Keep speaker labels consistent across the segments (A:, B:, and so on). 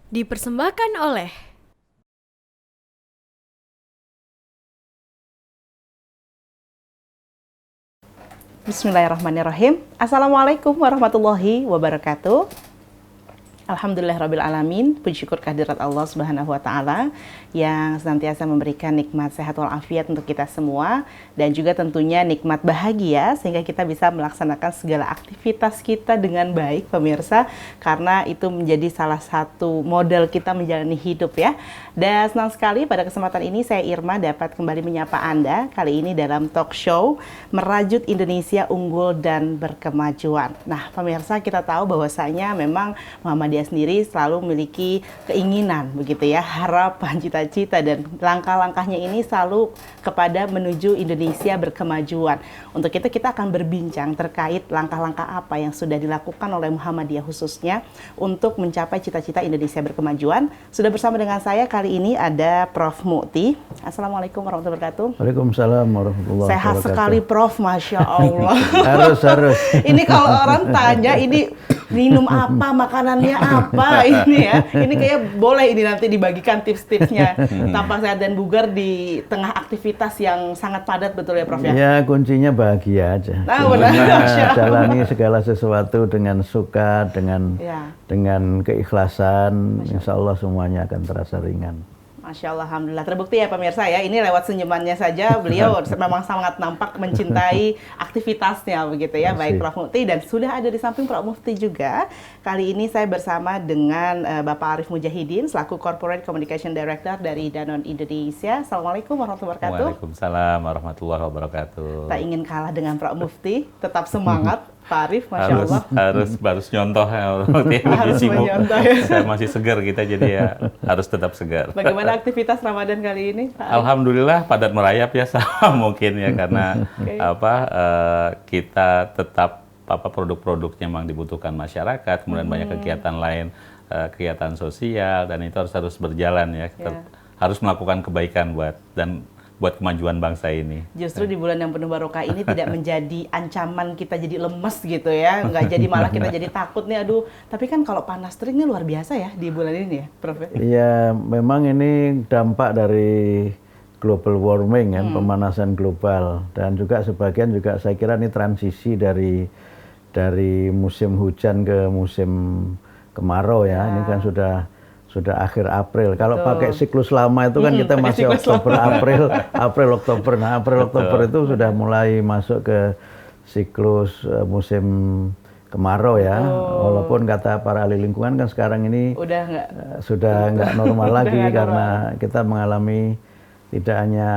A: Dipersembahkan oleh
B: Bismillahirrahmanirrahim. Assalamualaikum warahmatullahi wabarakatuh. Alhamdulillahirrabbilalamin. Puji syukur kehadirat Allah Subhanahu wa Ta'ala yang senantiasa memberikan nikmat sehat walafiat untuk kita semua, dan juga tentunya nikmat bahagia sehingga kita bisa melaksanakan segala aktivitas kita dengan baik, pemirsa, karena itu menjadi salah satu modal kita menjalani hidup ya. Dan senang sekali pada kesempatan ini saya Irma dapat kembali menyapa Anda kali ini dalam talk show Merajut Indonesia Unggul dan Berkemajuan. Nah, pemirsa, kita tahu bahwasanya memang Muhammadiyah sendiri selalu memiliki keinginan begitu ya, harapan, cita-cita, dan langkah-langkahnya ini selalu kepada menuju Indonesia berkemajuan. Untuk itu kita akan berbincang terkait langkah-langkah apa yang sudah dilakukan oleh Muhammadiyah khususnya untuk mencapai cita-cita Indonesia berkemajuan. Sudah bersama dengan saya kali ini ada Prof. Mukti. Assalamualaikum warahmatullahi wabarakatuh.
C: Waalaikumsalam warahmatullahi
B: Sehat
C: wabarakatuh.
B: sekali Prof, Masya Allah.
C: Harus.
B: Ini kalau orang tanya ini minum apa, makanannya apa, ini ya. Ini kayak boleh ini nanti dibagikan tips-tipsnya. Tampak sehat dan bugar di tengah aktivitas yang sangat padat, betul ya Prof ya?
C: Ya, kuncinya bahagia aja.
B: Nah, benar.
C: Kuncinya
B: Masya Allah.
C: jalani segala sesuatu dengan suka,
B: Ya.
C: dengan keikhlasan. Insya Allah semuanya akan terasa ringan.
B: Masya Allah, Alhamdulillah. Terbukti ya pemirsa ya, ini lewat senyumannya saja beliau memang sangat nampak mencintai aktivitasnya begitu ya. Baik Prof. Mukti, dan sudah ada di samping Prof. Mufti juga. Kali ini saya bersama dengan Bapak Arif Mujahidin selaku Corporate Communication Director dari Danone Indonesia. Assalamualaikum warahmatullahi wabarakatuh.
D: Waalaikumsalam warahmatullahi wabarakatuh.
B: Tak ingin kalah dengan Prof. Mufti, tetap semangat Pak Arif, Masya Allah.
D: harus nyontoh ya,
B: Harus
D: sibuk.
B: menyontoh ya.
D: Saya masih segar kita, jadi ya harus tetap segar.
B: Bagaimana aktivitas Ramadan kali ini, Pak Arif?
D: Alhamdulillah padat merayap ya, sama mungkin ya, karena kita tetap produk-produknya memang dibutuhkan masyarakat, kemudian banyak kegiatan lain, kegiatan sosial, dan itu harus berjalan ya. Kita harus melakukan kebaikan buat kemajuan bangsa ini.
B: Justru di bulan yang penuh barokah ini tidak menjadi ancaman kita jadi lemes gitu ya, nggak jadi malah kita jadi takut nih, aduh. Tapi kan kalau panas terik ini luar biasa ya di bulan ini ya, Prof.
C: Iya, memang ini dampak dari global warming kan, pemanasan global, dan juga sebagian juga saya kira ini transisi dari musim hujan ke musim kemarau ya. Ini kan sudah akhir April. Kalau pakai siklus lama itu kan kita masih Oktober, April, Oktober. Nah, April, Oktober itu sudah mulai masuk ke siklus musim kemarau ya. Walaupun kata para ahli lingkungan kan sekarang ini sudah nggak normal lagi karena kita mengalami tidak hanya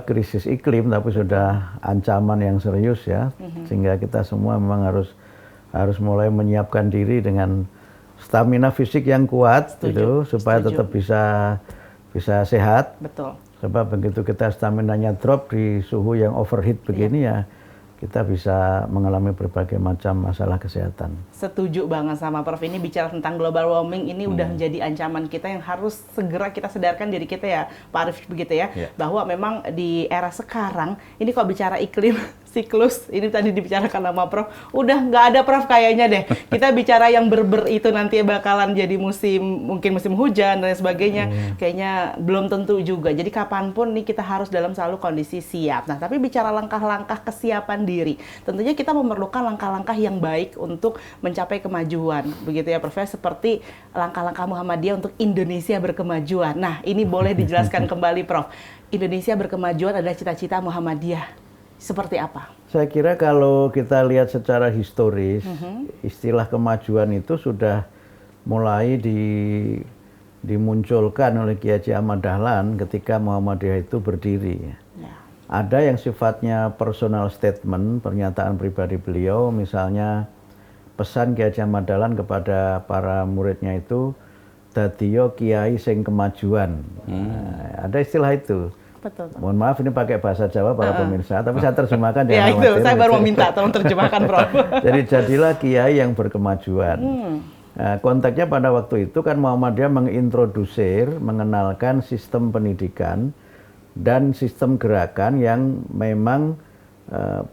C: krisis iklim, tapi sudah ancaman yang serius ya. Sehingga kita semua memang harus mulai menyiapkan diri dengan stamina fisik yang kuat itu supaya tetap bisa sehat.
B: Betul.
C: Sebab begitu kita staminanya drop di suhu yang overheat begini ya, kita bisa mengalami berbagai macam masalah kesehatan.
B: Setuju banget sama Prof. Ini bicara tentang global warming ini udah menjadi ancaman kita yang harus segera kita sadarkan diri kita ya, Pak Arif, begitu ya. Bahwa memang di era sekarang ini kalau bicara iklim siklus, ini tadi dibicarakan sama Prof, udah nggak ada Prof kayaknya deh. Kita bicara yang berber itu nanti bakalan jadi mungkin musim hujan dan sebagainya. Kayaknya belum tentu juga. Jadi kapanpun nih kita harus dalam selalu kondisi siap. Nah, tapi bicara langkah-langkah kesiapan diri, tentunya kita memerlukan langkah-langkah yang baik untuk mencapai kemajuan. Begitu ya Prof, seperti langkah-langkah Muhammadiyah untuk Indonesia berkemajuan. Nah, ini boleh dijelaskan kembali Prof. Indonesia berkemajuan adalah cita-cita Muhammadiyah. Seperti apa?
C: Saya kira kalau kita lihat secara historis, istilah kemajuan itu sudah mulai dimunculkan oleh Kiai Haji Ahmad Dahlan ketika Muhammadiyah itu berdiri. Ada yang sifatnya personal statement, pernyataan pribadi beliau, misalnya pesan Kiai Haji Ahmad Dahlan kepada para muridnya itu, dadiyo kiai sing kemajuan. Ada istilah itu.
B: Betul.
C: Mohon maaf ini pakai bahasa Jawa para pemirsa, tapi saya terjemahkan
B: ya itu, saya baru meminta tolong terjemahkan Prof.
C: Jadi jadilah kiai yang berkemajuan. Nah, konteksnya pada waktu itu kan Muhammadiyah mengintrodusir, mengenalkan sistem pendidikan dan sistem gerakan yang memang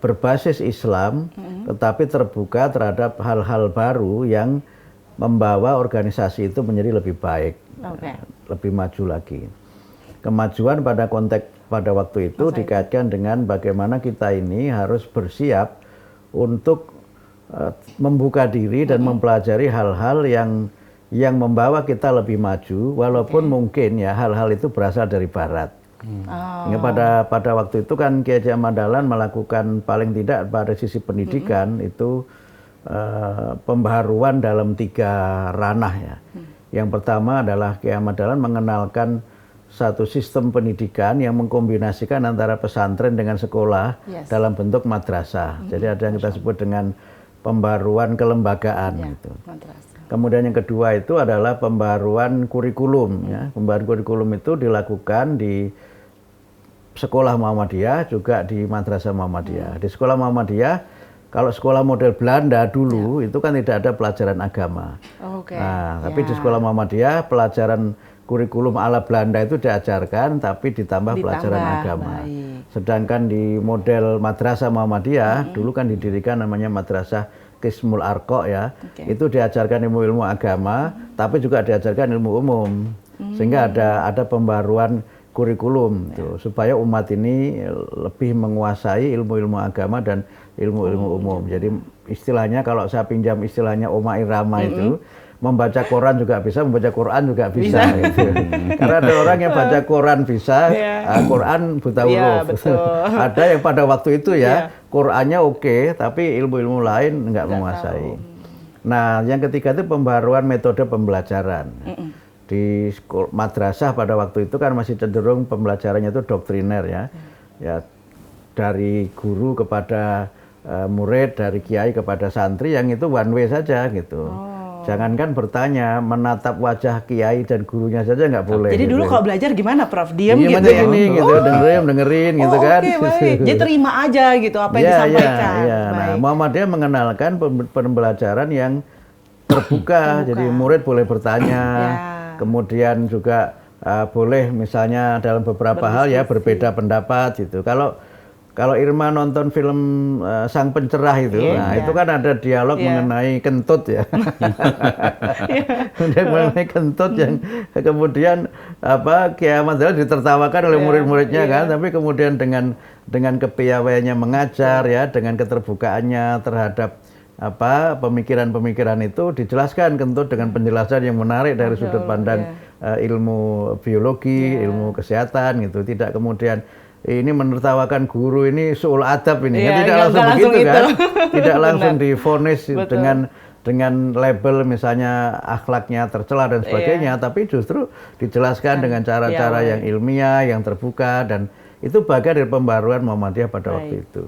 C: berbasis Islam, tetapi terbuka terhadap hal-hal baru yang membawa organisasi itu menjadi lebih baik,
B: Oke.
C: lebih maju lagi. Kemajuan pada konteks pada waktu itu dikaitkan dengan bagaimana kita ini harus bersiap untuk membuka diri dan mempelajari hal-hal yang membawa kita lebih maju, walaupun mungkin ya hal-hal itu berasal dari Barat. Pada waktu itu kan Kiai Haji Ahmad Dahlan melakukan paling tidak pada sisi pendidikan itu pembaharuan dalam 3 ranah ya. Yang pertama adalah Kiai Ahmad Dahlan mengenalkan satu sistem pendidikan yang mengkombinasikan antara pesantren dengan sekolah dalam bentuk madrasah. Jadi ada yang kita sebut dengan pembaruan kelembagaan gitu. Kemudian yang kedua itu adalah pembaruan kurikulum ya. Pembaruan kurikulum itu dilakukan di sekolah Muhammadiyah juga di madrasah Muhammadiyah. Di sekolah Muhammadiyah, kalau sekolah model Belanda dulu itu kan tidak ada pelajaran agama. Nah, tapi di sekolah Muhammadiyah pelajaran kurikulum ala Belanda itu diajarkan tapi ditambah pelajaran agama. Sedangkan di model madrasah Muhammadiyah dulu kan didirikan namanya Madrasah Qismul Arqa ya. Itu diajarkan ilmu-ilmu agama tapi juga diajarkan ilmu umum. Sehingga ada pembaruan kurikulum tuh, supaya umat ini lebih menguasai ilmu-ilmu agama dan ilmu-ilmu umum. Jadi istilahnya kalau saya pinjam istilahnya Oma Irama itu, membaca Quran juga bisa, membaca Quran juga bisa. Gitu. Karena ada orang yang baca Quran bisa, Quran buta huruf. Ada yang pada waktu itu ya, Qurannya oke, tapi ilmu-ilmu lain nggak menguasai. Nah, yang ketiga itu pembaruan metode pembelajaran. Di madrasah pada waktu itu kan masih cenderung pembelajarannya itu doktriner ya. Ya dari guru kepada murid, dari kiai kepada santri yang itu one way saja gitu. Jangankan bertanya, menatap wajah kiai dan gurunya saja nggak boleh.
B: Jadi
C: gitu.
B: dulu kalau belajar gimana, Prof? Diam
C: gitu ya? Ini gitu, dengerin gitu kan.
B: Baik. Jadi terima aja gitu apa yang disampaikan.
C: Nah, Muhammadiyah mengenalkan pembelajaran yang terbuka. Jadi murid boleh bertanya. Kemudian juga boleh misalnya dalam beberapa hal ya berbeda pendapat gitu. Kalau Irma nonton film Sang Pencerah itu, itu kan ada dialog mengenai kentut ya. Mengenai kentut yang kemudian Kiai Ahmad Dahlan ditertawakan oleh murid-muridnya kan, tapi kemudian dengan kepiawaiannya mengajar ya, dengan keterbukaannya terhadap pemikiran-pemikiran itu dijelaskan kentut dengan penjelasan yang menarik dari sudut pandang ilmu biologi, ilmu kesehatan gitu. Tidak kemudian ini menertawakan guru ini suul adab ini, tidak langsung begitu kan, tidak langsung divonis dengan label misalnya akhlaknya tercela dan sebagainya, tapi justru dijelaskan dengan cara-cara yang ilmiah, yang terbuka, dan itu bagian dari pembaruan Muhammadiyah pada waktu itu.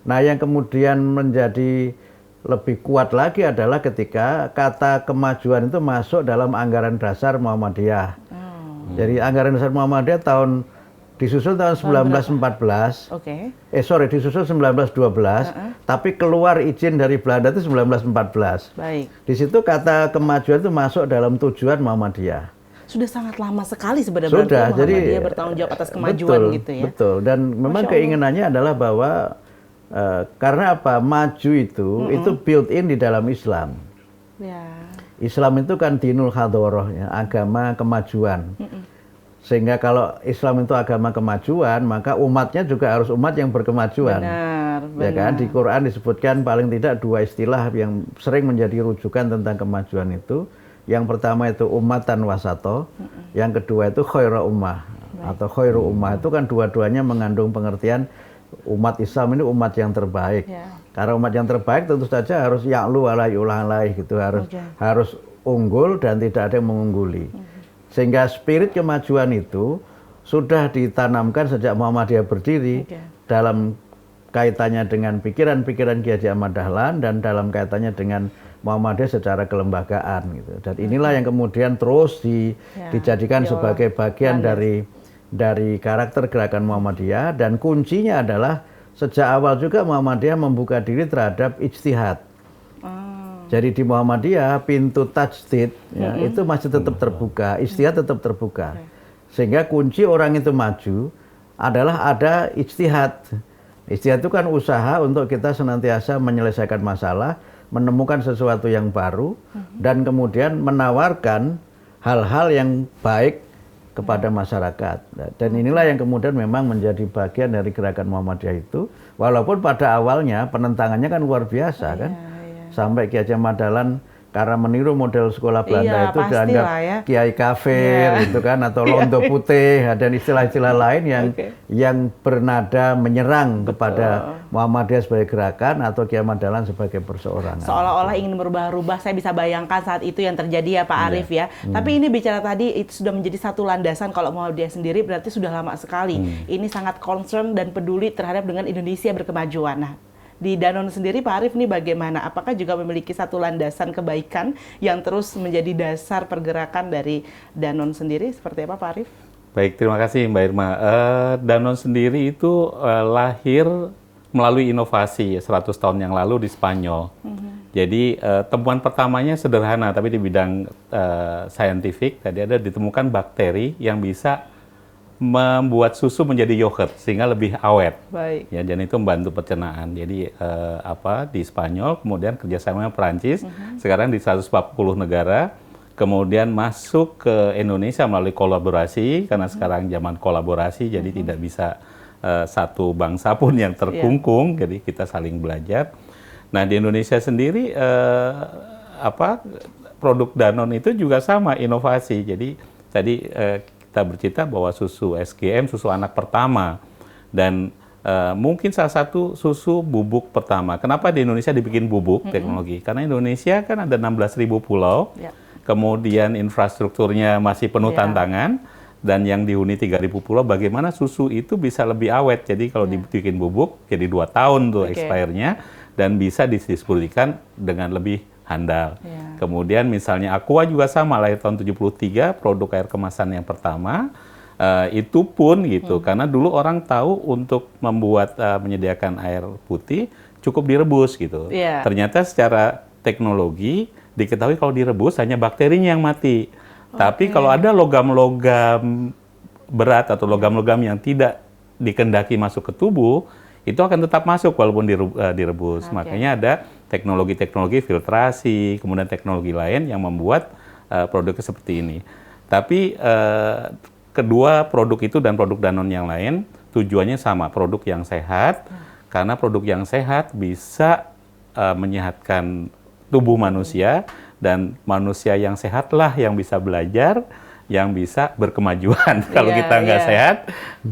C: Nah, yang kemudian menjadi lebih kuat lagi adalah ketika kata kemajuan itu masuk dalam anggaran dasar Muhammadiyah. Jadi anggaran dasar Muhammadiyah disusun tahun 1914. Disusun 1912, tapi keluar izin dari Belanda itu 1914.
B: Baik.
C: Di situ kata kemajuan itu masuk dalam tujuan Muhammadiyah.
B: Sudah sangat lama sekali sebenarnya Muhammadiyah bertanggung jawab atas kemajuan gitu ya.
C: Betul, dan memang keinginannya adalah bahwa karena maju itu built in di dalam Islam. Islam itu kan dinul hadoroh ya, agama kemajuan. Sehingga kalau Islam itu agama kemajuan, maka umatnya juga harus umat yang berkemajuan.
B: Benar.
C: Ya kan, di Quran disebutkan paling tidak 2 istilah yang sering menjadi rujukan tentang kemajuan itu. Yang pertama itu ummatan wasato, yang kedua itu khairu ummah atau khairu ummah. Itu kan dua-duanya mengandung pengertian umat Islam ini umat yang terbaik. Karena umat yang terbaik tentu saja harus ya'lu wala yu'la alaih gitu, harus unggul dan tidak ada yang mengungguli. Sehingga spirit kemajuan itu sudah ditanamkan sejak Muhammadiyah berdiri dalam kaitannya dengan pikiran-pikiran Kiai Haji Ahmad Dahlan dan dalam kaitannya dengan Muhammadiyah secara kelembagaan gitu. Dan inilah yang kemudian terus dijadikan sebagai bagian dari karakter gerakan Muhammadiyah, dan kuncinya adalah sejak awal juga Muhammadiyah membuka diri terhadap ijtihad. Jadi di Muhammadiyah pintu tajdid itu masih tetap terbuka, ijtihad tetap terbuka. Sehingga kunci orang itu maju adalah ada ijtihad. Ijtihad itu kan usaha untuk kita senantiasa menyelesaikan masalah menemukan sesuatu yang baru dan kemudian menawarkan hal-hal yang baik kepada masyarakat. Dan inilah yang kemudian memang menjadi bagian dari gerakan Muhammadiyah itu. Walaupun pada awalnya penentangannya kan luar biasa kan. Sampai Ki Hajar Madalan karena meniru model sekolah Belanda itu dianggap kiai kafir gitu kan, atau londo putih, dan istilah-istilah lain yang bernada menyerang kepada Muhammadiyah sebagai gerakan atau Kiai Madalan sebagai perseorangan.
B: Seolah-olah ingin berubah-ubah. Saya bisa bayangkan saat itu yang terjadi ya Pak Arief ya. Tapi ini bicara tadi itu sudah menjadi satu landasan kalau Muhammadiyah sendiri berarti sudah lama sekali. Ini sangat concern dan peduli terhadap dengan Indonesia berkemajuan. Nah, di Danone sendiri Pak Arief ini bagaimana? Apakah juga memiliki satu landasan kebaikan yang terus menjadi dasar pergerakan dari Danone sendiri? Seperti apa Pak Arief?
D: Baik, terima kasih Mbak Irma. Danone sendiri itu lahir melalui inovasi 100 tahun yang lalu di Spanyol. Jadi temuan pertamanya sederhana, tapi di bidang saintifik tadi ada ditemukan bakteri yang bisa membuat susu menjadi yogurt sehingga lebih awet.
B: Baik.
D: Ya, dan itu membantu pencernaan. Jadi di Spanyol, kemudian kerjasama Perancis, sekarang di 140 negara, kemudian masuk ke Indonesia melalui kolaborasi karena sekarang zaman kolaborasi, jadi tidak bisa satu bangsa pun yang terkungkung, jadi kita saling belajar. Nah, di Indonesia sendiri produk Danone itu juga sama inovasi. Jadi tadi kita bercerita bahwa susu SGM, susu anak pertama, dan mungkin salah satu susu bubuk pertama. Kenapa di Indonesia dibikin bubuk teknologi? Karena Indonesia kan ada 16.000 pulau, kemudian infrastrukturnya masih penuh tantangan, dan yang dihuni 3.000 pulau, bagaimana susu itu bisa lebih awet. Jadi kalau dibikin bubuk, jadi 2 tahun tuh expirednya, dan bisa didistribusikan dengan lebih handal. Kemudian misalnya Aqua juga sama, lahir tahun 73, produk air kemasan yang pertama. Itu pun gitu, karena dulu orang tahu untuk membuat menyediakan air putih cukup direbus gitu. Ternyata secara teknologi diketahui kalau direbus hanya bakterinya yang mati. Tapi kalau ada logam-logam berat atau logam-logam yang tidak dikendaki masuk ke tubuh, itu akan tetap masuk walaupun direbus. Makanya ada teknologi-teknologi filtrasi, kemudian teknologi lain yang membuat produknya seperti ini. Tapi kedua produk itu dan produk Danone yang lain tujuannya sama, produk yang sehat, karena produk yang sehat bisa menyehatkan tubuh manusia, dan manusia yang sehatlah yang bisa belajar, yang bisa berkemajuan. Kalau kita nggak sehat,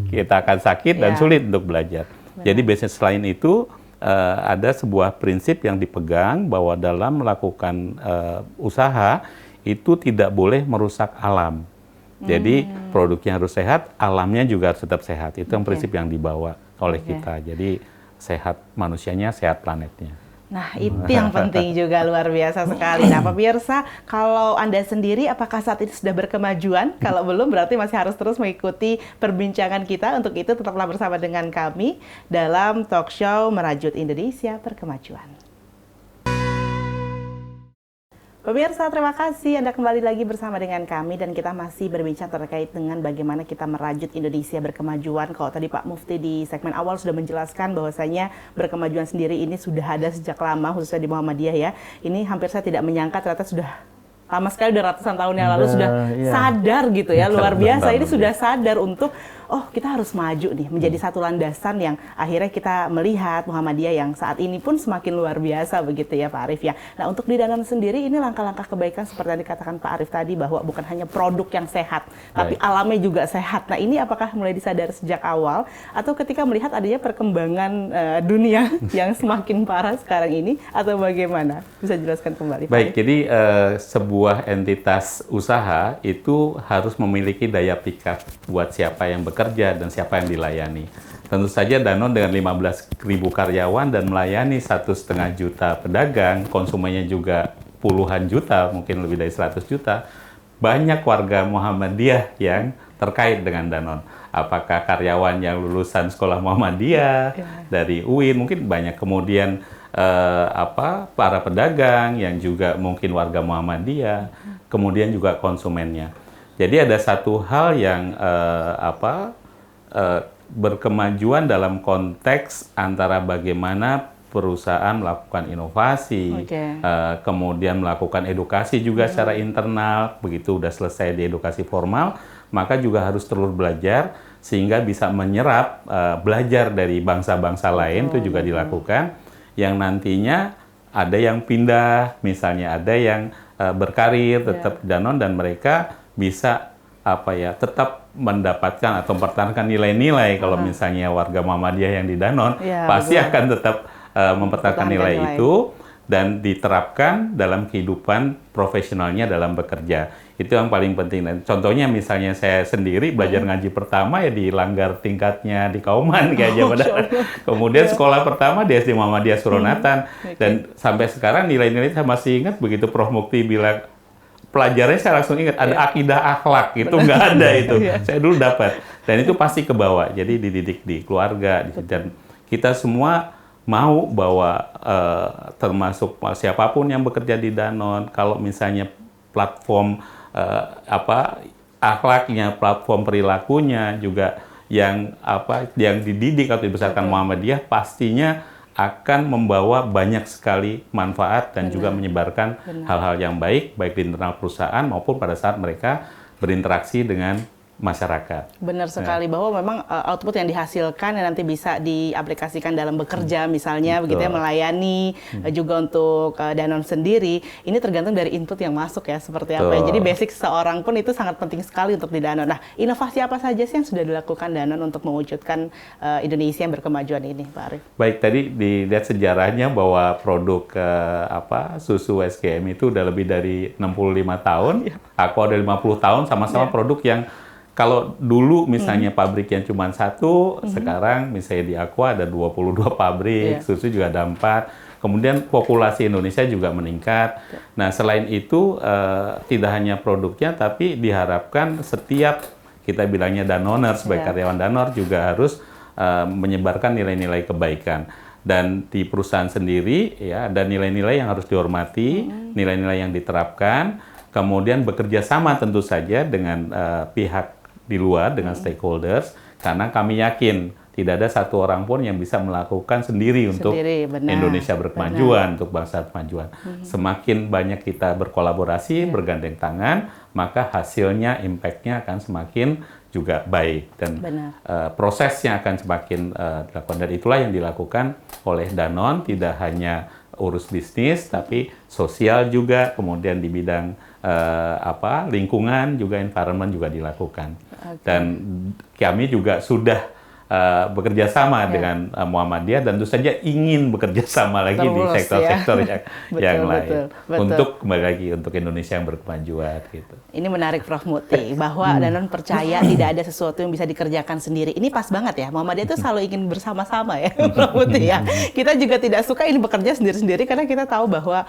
D: kita akan sakit dan sulit untuk belajar. Jadi bisnis lain itu ada sebuah prinsip yang dipegang bahwa dalam melakukan usaha itu tidak boleh merusak alam. Jadi produknya harus sehat, alamnya juga harus tetap sehat. Itu yang prinsip yang dibawa oleh kita. Jadi sehat manusianya, sehat planetnya.
B: Nah, itu yang penting juga, luar biasa sekali. Nah, pemirsa, kalau Anda sendiri apakah saat ini sudah berkemajuan? Kalau belum, berarti masih harus terus mengikuti perbincangan kita. Untuk itu, tetaplah bersama dengan kami dalam talk show Merajut Indonesia Berkemajuan. Pemirsa, terima kasih Anda kembali lagi bersama dengan kami, dan kita masih berbincang terkait dengan bagaimana kita merajut Indonesia berkemajuan. Kalau tadi Pak Mufti di segmen awal sudah menjelaskan bahwasanya berkemajuan sendiri ini sudah ada sejak lama, khususnya di Muhammadiyah ya. Ini hampir saya tidak menyangka ternyata sudah lama sekali, udah ratusan tahun yang lalu sudah sadar gitu ya, luar biasa. Ini sudah sadar untuk kita harus maju nih, menjadi satu landasan yang akhirnya kita melihat Muhammadiyah yang saat ini pun semakin luar biasa begitu ya Pak Arief ya. Nah, untuk di Danone sendiri ini langkah-langkah kebaikan seperti yang dikatakan Pak Arief tadi, bahwa bukan hanya produk yang sehat, tapi alamnya juga sehat. Nah, ini apakah mulai disadari sejak awal atau ketika melihat adanya perkembangan dunia yang semakin parah sekarang ini, atau bagaimana? Bisa jelaskan kembali Pak
D: Baik,
B: Arief?
D: jadi sebuah entitas usaha itu harus memiliki daya pikat buat siapa yang bekerja dan siapa yang dilayani. Tentu saja Danone dengan 15.000 karyawan dan melayani 1,5 juta pedagang, konsumennya juga puluhan juta, mungkin lebih dari 100 juta, banyak warga Muhammadiyah yang terkait dengan Danone. Apakah karyawan yang lulusan sekolah Muhammadiyah, dari UIN, mungkin banyak. Kemudian para pedagang yang juga mungkin warga Muhammadiyah, kemudian juga konsumennya. Jadi ada satu hal yang berkemajuan dalam konteks antara bagaimana perusahaan melakukan inovasi, kemudian melakukan edukasi juga secara internal. Begitu udah selesai di edukasi formal, maka juga harus terus belajar sehingga bisa menyerap belajar dari bangsa-bangsa lain. Itu juga dilakukan, yang nantinya ada yang pindah, misalnya ada yang berkarir tetap di Danone dan mereka bisa tetap mendapatkan atau mempertahankan nilai-nilai. Kalau misalnya warga Muhammadiyah yang di Danone pasti akan tetap mempertahankan nilai itu dan diterapkan dalam kehidupan profesionalnya dalam bekerja. Itu yang paling penting. Dan contohnya misalnya saya sendiri belajar ngaji pertama ya di Langgar tingkatnya di Kauman kayak aja. Kemudian sekolah pertama di SD Muhammadiyah Suronatan. Dan sampai sekarang nilai-nilai saya masih ingat begitu Prof. Mukti bilang pelajarannya, saya langsung ingat ada akidah akhlak, itu nggak ada itu. Saya dulu dapat dan itu pasti ke bawah. Jadi dididik di keluarga dan kita semua mau bahwa termasuk siapapun yang bekerja di Danone, kalau misalnya platform akhlaknya, platform perilakunya juga yang dididik atau dibesarkan Muhammadiyah pastinya akan membawa banyak sekali manfaat dan juga menyebarkan hal-hal yang baik di internal perusahaan maupun pada saat mereka berinteraksi dengan masyarakat.
B: Benar sekali, bahwa memang output yang dihasilkan yang nanti bisa diaplikasikan dalam bekerja misalnya, begitu ya, melayani juga untuk Danone sendiri, ini tergantung dari input yang masuk ya, seperti apa ya. Jadi basic seorang pun itu sangat penting sekali untuk di Danone. Nah, inovasi apa saja sih yang sudah dilakukan Danone untuk mewujudkan Indonesia yang berkemajuan ini, Pak Arief?
D: Baik, tadi dilihat sejarahnya bahwa produk susu SGM itu udah lebih dari 65 tahun, Aqua udah 50 tahun, sama-sama produk yang kalau dulu misalnya pabriknya cuma satu, sekarang misalnya di Aqua ada 22 pabrik, susu juga ada 4. Kemudian populasi Indonesia juga meningkat. Nah, selain itu tidak hanya produknya, tapi diharapkan setiap kita bilangnya Danoners sebagai karyawan Danone juga harus menyebarkan nilai-nilai kebaikan. Dan di perusahaan sendiri ya ada nilai-nilai yang harus dihormati, nilai-nilai yang diterapkan, kemudian bekerja sama tentu saja dengan pihak di luar, dengan stakeholders, karena kami yakin tidak ada satu orang pun yang bisa melakukan sendiri untuk Indonesia berkemajuan, untuk bangsa berkemajuan. Semakin banyak kita berkolaborasi, bergandeng tangan, maka hasilnya, impact-nya akan semakin juga baik. Dan prosesnya akan semakin dilakukan. Dan itulah yang dilakukan oleh Danone, tidak hanya urus bisnis, tapi sosial juga, kemudian di bidang lingkungan juga, environment juga dilakukan. Dan kami juga sudah bekerja sama dengan Muhammadiyah dan tentu saja ingin bekerja sama lagi di sektor-sektor yang lain untuk kembali lagi untuk Indonesia yang berkemajuan gitu.
B: Ini menarik Prof. Mukti bahwa Danone percaya tidak ada sesuatu yang bisa dikerjakan sendiri. Ini pas banget ya, Muhammadiyah itu selalu ingin bersama-sama ya Prof. Mukti ya. Kita juga tidak suka ini bekerja sendiri-sendiri karena kita tahu bahwa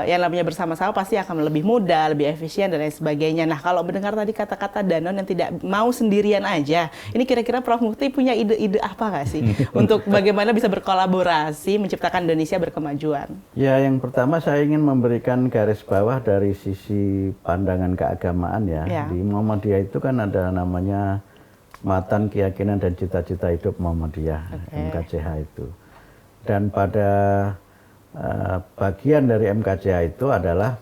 B: yang namanya bersama-sama pasti akan lebih mudah, lebih efisien dan lain sebagainya. Nah, kalau mendengar tadi kata-kata Danone yang tidak mau sendirian aja, ini kira-kira Prof. Mukti punya ide-ide apa nggak sih untuk bagaimana bisa berkolaborasi menciptakan Indonesia berkemajuan?
C: Ya, yang pertama saya ingin memberikan garis bawah dari sisi pandangan keagamaan ya. Di Muhammadiyah itu kan ada namanya Matan Keyakinan dan Cita-Cita Hidup Muhammadiyah, MKCH itu. Dan pada bagian dari MKCH itu adalah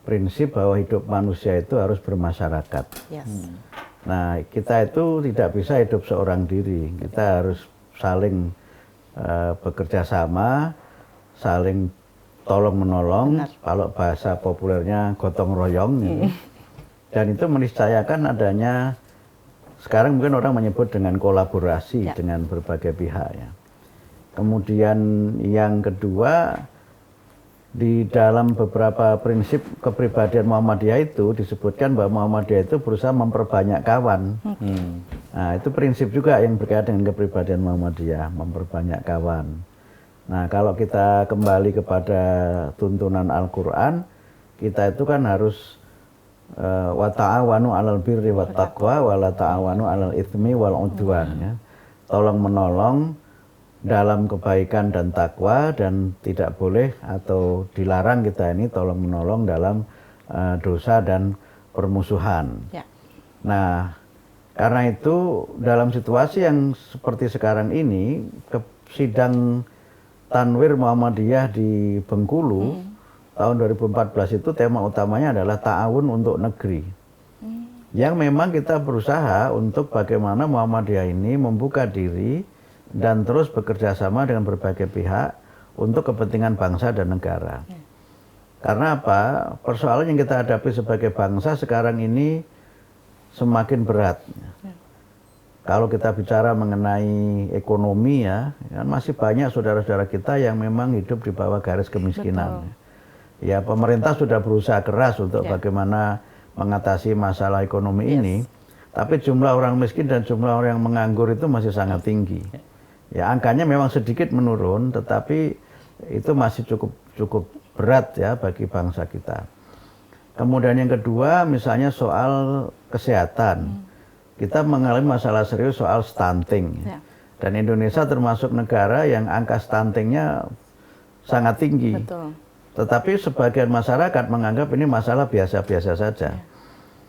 C: prinsip bahwa hidup manusia itu harus bermasyarakat. Nah, kita itu tidak bisa hidup seorang diri. Kita harus saling bekerja sama, saling tolong-menolong. Kalau bahasa populernya gotong royong. Gitu. Dan itu meniscayakan adanya, sekarang mungkin orang menyebut dengan kolaborasi dengan berbagai pihak. Ya. Kemudian yang kedua, di dalam beberapa prinsip kepribadian Muhammadiyah itu disebutkan bahwa Muhammadiyah itu berusaha memperbanyak kawan. Nah, itu prinsip juga yang berkaitan dengan kepribadian Muhammadiyah, memperbanyak kawan. Nah, kalau kita kembali kepada tuntunan Al-Quran, kita itu kan harus wa ta'awanu 'alal birri wat taqwa wa la ta'awanu 'alal itsmi wal 'udwan, ya. Tolong menolong dalam kebaikan dan takwa, dan tidak boleh atau dilarang kita ini tolong menolong dalam dosa dan permusuhan. Nah, karena itu dalam situasi yang seperti sekarang ini, sidang Tanwir Muhammadiyah di Bengkulu tahun 2014 itu tema utamanya adalah ta'awun untuk negeri. Yang memang kita berusaha untuk bagaimana Muhammadiyah ini membuka diri dan terus bekerja sama dengan berbagai pihak untuk kepentingan bangsa dan negara. Karena apa? Persoalan yang kita hadapi sebagai bangsa sekarang ini semakin berat. Kalau kita bicara mengenai ekonomi ya, kan masih banyak saudara-saudara kita yang memang hidup di bawah garis kemiskinan. Ya, pemerintah sudah berusaha keras untuk bagaimana mengatasi masalah ekonomi ini, tapi jumlah orang miskin dan jumlah orang yang menganggur itu masih sangat tinggi. Ya, angkanya memang sedikit menurun, tetapi itu masih cukup berat ya bagi bangsa kita. Kemudian yang kedua, misalnya soal kesehatan. Kita mengalami masalah serius soal stunting. Dan Indonesia termasuk negara yang angka stuntingnya sangat tinggi.
B: Betul.
C: Tetapi sebagian masyarakat menganggap ini masalah biasa-biasa saja.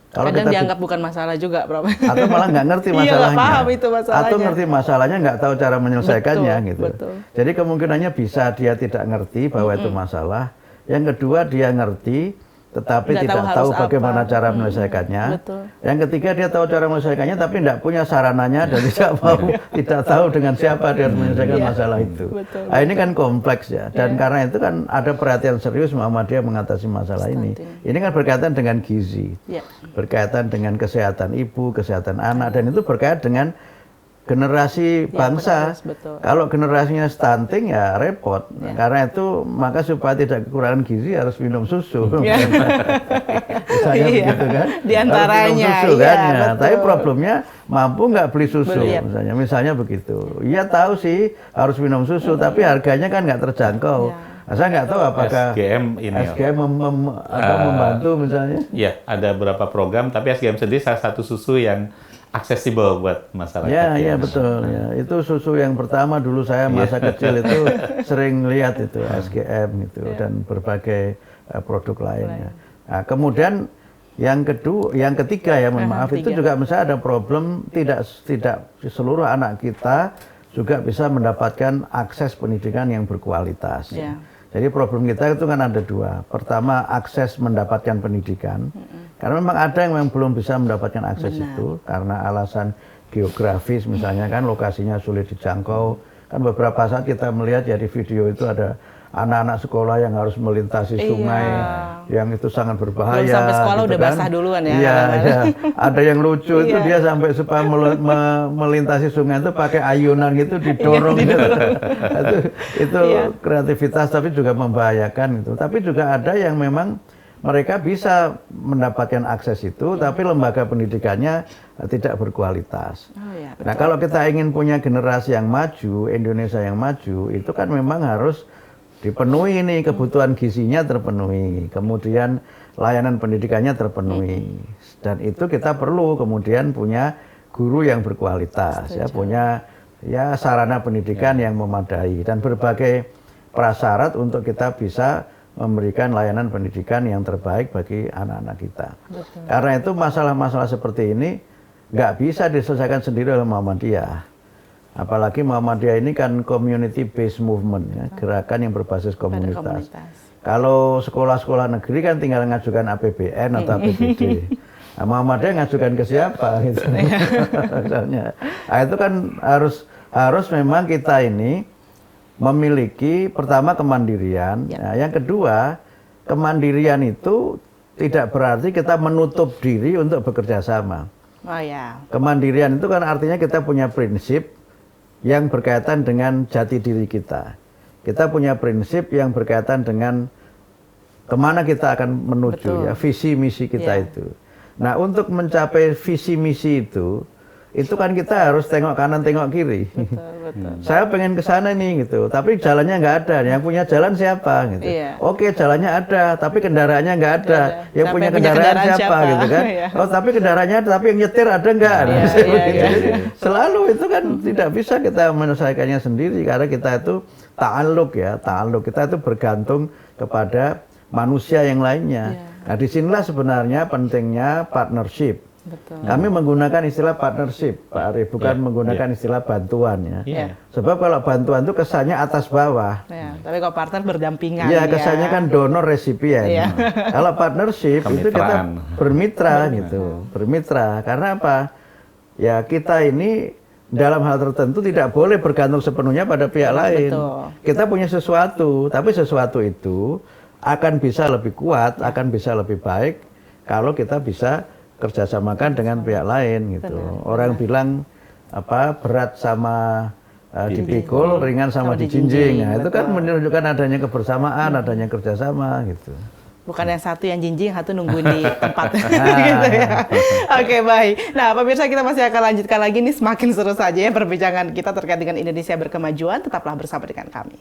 B: Kalau kadang dianggap bukan masalah juga, Prof.
C: Atau malah nggak ngerti masalahnya.
B: Iya, nggak paham itu masalahnya.
C: Atau ngerti masalahnya nggak tahu cara menyelesaikannya gitu.
B: Betul.
C: Jadi kemungkinannya bisa dia tidak ngerti bahwa itu masalah. Yang kedua dia ngerti tetapi tidak tahu bagaimana cara menyelesaikannya.
B: Betul.
C: Yang ketiga dia tahu cara menyelesaikannya tapi tidak punya sarananya dan tidak mau, tidak tahu dengan siapa dia harus menyelesaikan masalah itu.
B: Betul,
C: Nah, ini kan kompleks ya. Dan karena itu kan ada perhatian serius Muhammadiyah mengatasi masalah ini. Ini kan berkaitan dengan gizi, berkaitan dengan kesehatan ibu, kesehatan anak, dan itu berkaitan dengan generasi bangsa. Kalau generasinya stunting ya repot. Karena itu maka supaya tidak kekurangan gizi harus minum susu. Misalnya begitu kan.
B: Di antaranya.
C: Susu, kan? Ya. Tapi problemnya mampu nggak beli susu misalnya begitu. Iya tahu sih harus minum susu tapi harganya kan nggak terjangkau. Nah, saya nggak tahu apakah SGM membantu misalnya.
D: Iya, ada beberapa program tapi SGM sendiri salah satu susu yang aksesibel buat masyarakat.
C: Ya, betul. Ya. Itu susu yang pertama dulu saya masa kecil itu sering lihat itu SGM gitu dan berbagai produk lainnya. Nah, kemudian yang ketiga ya, mohon maaf itu juga misalnya ada problem tidak seluruh anak kita juga bisa mendapatkan akses pendidikan yang berkualitas. Jadi problem kita itu kan ada dua. Pertama akses mendapatkan pendidikan. Karena memang ada yang memang belum bisa mendapatkan akses itu karena alasan geografis misalnya kan lokasinya sulit dijangkau. Kan beberapa saat kita melihat ya di video itu ada anak-anak sekolah yang harus melintasi sungai yang itu sangat berbahaya.
B: Belum sampai sekolah
C: gitu
B: udah basah duluan ya.
C: Iya. Ada yang lucu itu dia sampai supaya melintasi sungai itu pakai ayunan gitu didorong gitu. Itu kreativitas tapi juga membahayakan itu. Tapi juga ada yang memang mereka bisa mendapatkan akses itu, tapi lembaga pendidikannya tidak berkualitas. Nah, kalau kita ingin punya generasi yang maju, Indonesia yang maju, itu kan memang harus dipenuhi nih kebutuhan gizinya terpenuhi, kemudian layanan pendidikannya terpenuhi, dan itu kita perlu kemudian punya guru yang berkualitas, punya sarana pendidikan yang memadai dan berbagai prasyarat untuk kita bisa memberikan layanan pendidikan yang terbaik bagi anak-anak kita. Karena itu masalah-masalah seperti ini nggak bisa diselesaikan sendiri oleh Muhammadiyah. Apalagi Muhammadiyah ini kan community based movement, gerakan yang berbasis komunitas. Kalau sekolah-sekolah negeri kan tinggal ngajukan APBN atau APBD. Nah, Muhammadiyah ngajukan ke siapa gitu. Misalnya. Nah, itu kan harus memang kita ini memiliki pertama kemandirian. Nah, yang kedua, kemandirian itu tidak berarti kita menutup diri untuk bekerja sama. Kemandirian itu kan artinya kita punya prinsip yang berkaitan dengan jati diri kita. Kita punya prinsip yang berkaitan dengan kemana kita akan menuju, visi misi kita itu. Nah, untuk mencapai visi misi itu kan kita harus tengok kanan tengok kiri. Saya pengen ke sana nih gitu, tapi jalannya nggak ada. Yang punya jalan siapa gitu. Oke, jalannya ada, tapi kendaraannya nggak ada. Yang punya kendaraan siapa gitu kan. Oh, tapi kendaraannya ada, tapi yang nyetir ada nggak? Selalu itu kan tidak bisa kita menyelesaikannya sendiri karena kita itu ta'alluq kita itu bergantung kepada manusia yang lainnya. Nah, disinilah sebenarnya pentingnya partnership.
B: Betul.
C: Kami menggunakan istilah partnership, Pak Arief, bukan menggunakan istilah bantuan ya.
B: Iya.
C: Sebab kalau bantuan itu kesannya atas bawah.
B: Ya, tapi kalau partner berdampingan.
C: Iya, kesannya kan donor resipien.
B: Iya.
C: Kalau partnership itu kita
D: Kemitraan.
C: bermitra gitu, bermitra. Karena apa? Ya kita ini dalam hal tertentu tidak boleh bergantung sepenuhnya pada pihak lain.
B: Betul.
C: Kita punya sesuatu, tapi sesuatu itu akan bisa lebih kuat, akan bisa lebih baik kalau kita bisa kerjasamakan dengan pihak lain gitu. Orang bilang apa berat sama dipikul, ringan sama dijinjing. Nah, itu kan menunjukkan adanya kebersamaan, adanya kerjasama gitu.
B: Bukan yang satu yang jinjing, satu nungguin di tempat. Gitu ya. Oke, baik. Nah, pemirsa, kita masih akan lanjutkan lagi nih, semakin seru saja ya perbincangan kita terkait dengan Indonesia Berkemajuan. Tetaplah bersama dengan kami.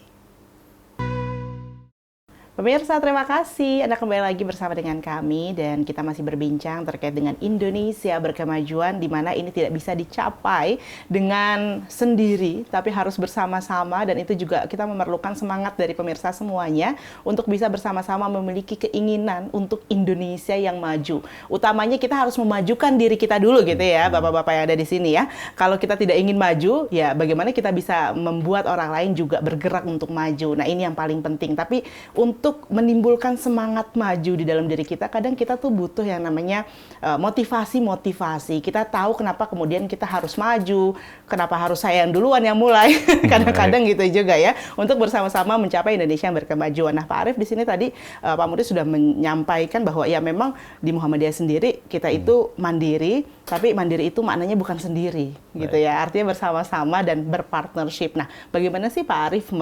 B: Pemirsa, terima kasih Anda kembali lagi bersama dengan kami dan kita masih berbincang terkait dengan Indonesia Berkemajuan, di mana ini tidak bisa dicapai dengan sendiri tapi harus bersama-sama, dan itu juga kita memerlukan semangat dari pemirsa semuanya untuk bisa bersama-sama memiliki keinginan untuk Indonesia yang maju. Utamanya kita harus memajukan diri kita dulu gitu ya, Bapak-bapak yang ada di sini ya. Kalau kita tidak ingin maju, ya bagaimana kita bisa membuat orang lain juga bergerak untuk maju. Nah, ini yang paling penting. Tapi untuk menimbulkan semangat maju di dalam diri kita, kadang kita tuh butuh yang namanya motivasi-motivasi. Kita tahu kenapa kemudian kita harus maju, kenapa harus saya yang duluan yang mulai. Kadang-kadang gitu juga ya, untuk bersama-sama mencapai Indonesia yang berkemajuan. Nah, Pak Arief di sini tadi Pak Murid sudah menyampaikan bahwa ya memang di Muhammadiyah sendiri kita itu mandiri, tapi mandiri itu maknanya bukan sendiri gitu ya. Artinya bersama-sama dan berpartnership. Nah, bagaimana sih Pak Arief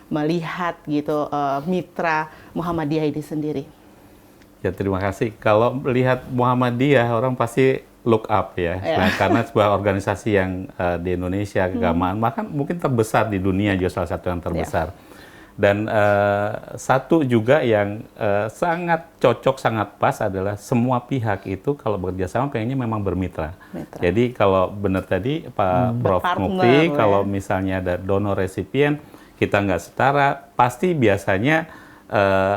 B: melihat gitu mitra Muhammadiyah ini sendiri?
D: Ya, terima kasih. Kalau melihat Muhammadiyah, orang pasti look up ya. Nah, karena sebuah organisasi yang di Indonesia keagamaan, bahkan mungkin terbesar di dunia, juga salah satu yang terbesar. Dan satu juga yang sangat cocok, sangat pas adalah semua pihak itu kalau bekerja sama pengennya memang bermitra. Jadi kalau benar tadi Pak Prof. Mukti, kalau misalnya ada donor resipien, kita nggak setara, pasti biasanya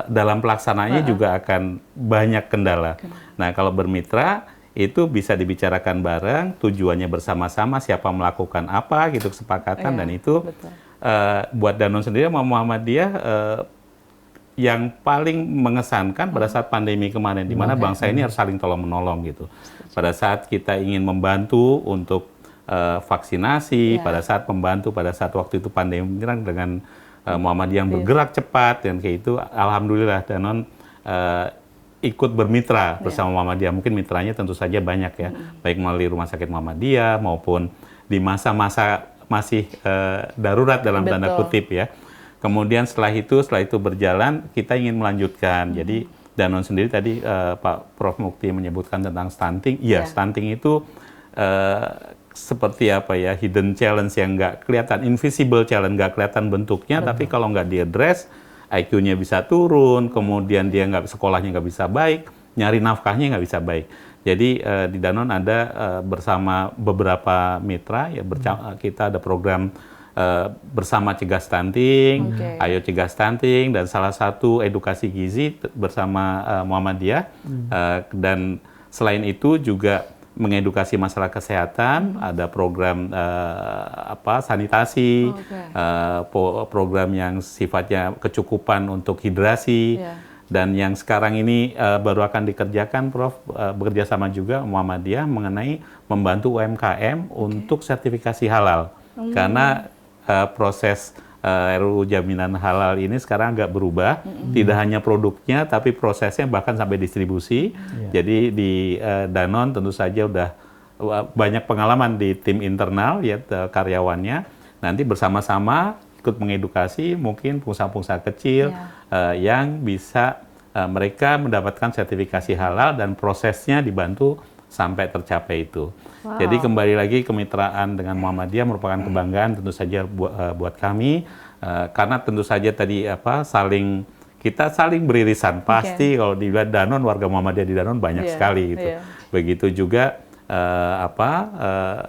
D: dalam pelaksanaannya juga akan banyak kendala. Nah, kalau bermitra, itu bisa dibicarakan bareng, tujuannya bersama-sama, siapa melakukan apa, gitu, kesepakatan, dan itu buat Danone sendiri sama Muhammadiyah yang paling mengesankan pada saat pandemi kemarin, di mana bangsa ini harus saling tolong-menolong gitu. Pada saat kita ingin membantu untuk vaksinasi, pada saat membantu pada saat waktu itu pandemi dengan Muhammadiyah yang bergerak cepat, dan kayak itu alhamdulillah Danone ikut bermitra bersama Muhammadiyah. Mungkin mitranya tentu saja banyak ya, baik melalui Rumah Sakit Muhammadiyah maupun di masa-masa masih darurat dalam tanda kutip ya. Kemudian setelah itu berjalan, kita ingin melanjutkan. Jadi Danone sendiri tadi Pak Prof. Mukti menyebutkan tentang stunting. Iya, stunting itu seperti apa ya, hidden challenge yang nggak kelihatan, invisible challenge, nggak kelihatan bentuknya, tapi kalau nggak diadres, IQ-nya bisa turun, kemudian dia sekolahnya nggak bisa baik, nyari nafkahnya nggak bisa baik. Jadi di Danone ada bersama beberapa mitra, ya kita ada program bersama cegah stunting, ayo cegah stunting, dan salah satu edukasi gizi bersama Muhammadiyah, dan selain itu juga mengedukasi masalah kesehatan, ada program sanitasi, program yang sifatnya kecukupan untuk hidrasi, dan yang sekarang ini baru akan dikerjakan, Prof, bekerja sama juga Muhammadiyah mengenai membantu UMKM untuk sertifikasi halal, karena proses RUU Jaminan Halal ini sekarang agak berubah, tidak hanya produknya, tapi prosesnya bahkan sampai distribusi. Jadi di Danone tentu saja udah banyak pengalaman di tim internal ya, karyawannya. Nanti bersama-sama ikut mengedukasi mungkin pengusaha-pengusaha kecil yang bisa mereka mendapatkan sertifikasi halal dan prosesnya dibantu sampai tercapai itu. Jadi kembali lagi, kemitraan dengan Muhammadiyah merupakan kebanggaan tentu saja buat kami, karena tentu saja tadi kita saling beririsan. Pasti kalau di Danone, warga Muhammadiyah di Danone banyak sekali gitu. Begitu juga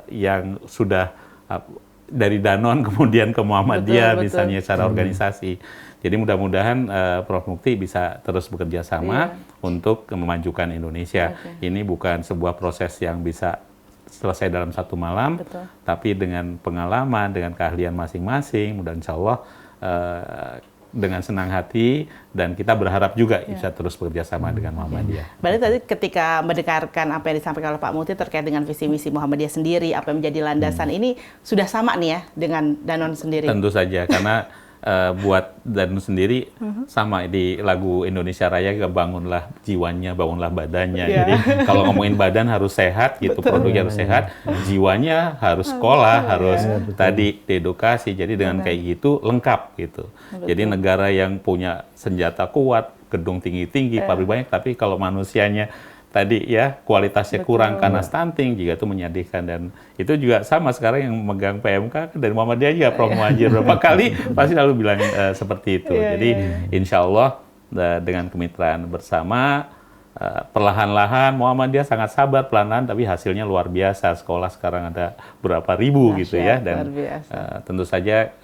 D: yang sudah dari Danone kemudian ke Muhammadiyah
B: Betul,
D: misalnya secara organisasi. Jadi mudah-mudahan Prof. Mukti bisa terus bekerja sama untuk memajukan Indonesia. Ini bukan sebuah proses yang bisa selesai dalam satu malam, tapi dengan pengalaman, dengan keahlian masing-masing, dan insya Allah dengan senang hati, dan kita berharap juga bisa terus bekerja sama dengan Muhammadiyah.
B: Berarti tadi ketika mendengarkan apa yang disampaikan oleh Pak Mukti terkait dengan visi misi Muhammadiyah sendiri, apa yang menjadi landasan ini sudah sama nih ya dengan Danone sendiri?
D: Tentu saja, karena buat Danone sendiri sama di lagu Indonesia Raya, bangunlah jiwanya, bangunlah badannya. Jadi kalau ngomongin badan harus sehat gitu, produknya harus sehat, jiwanya harus sekolah, harus tadi diedukasi. Jadi dengan kayak gitu lengkap gitu. Jadi negara yang punya senjata kuat, gedung tinggi-tinggi, pabrik banyak, tapi kalau manusianya tadi ya kualitasnya kurang karena stunting, juga itu menyedihkan. Dan itu juga sama sekarang yang megang PMK dari Muhammadiyah juga, Prof. Muhajir berapa kali pasti selalu bilang seperti itu. Jadi insya Allah dengan kemitraan bersama, perlahan-lahan Muhammadiyah sangat sabar, pelan-pelan, tapi hasilnya luar biasa. Sekolah sekarang ada berapa ribu gitu ya, dan tentu saja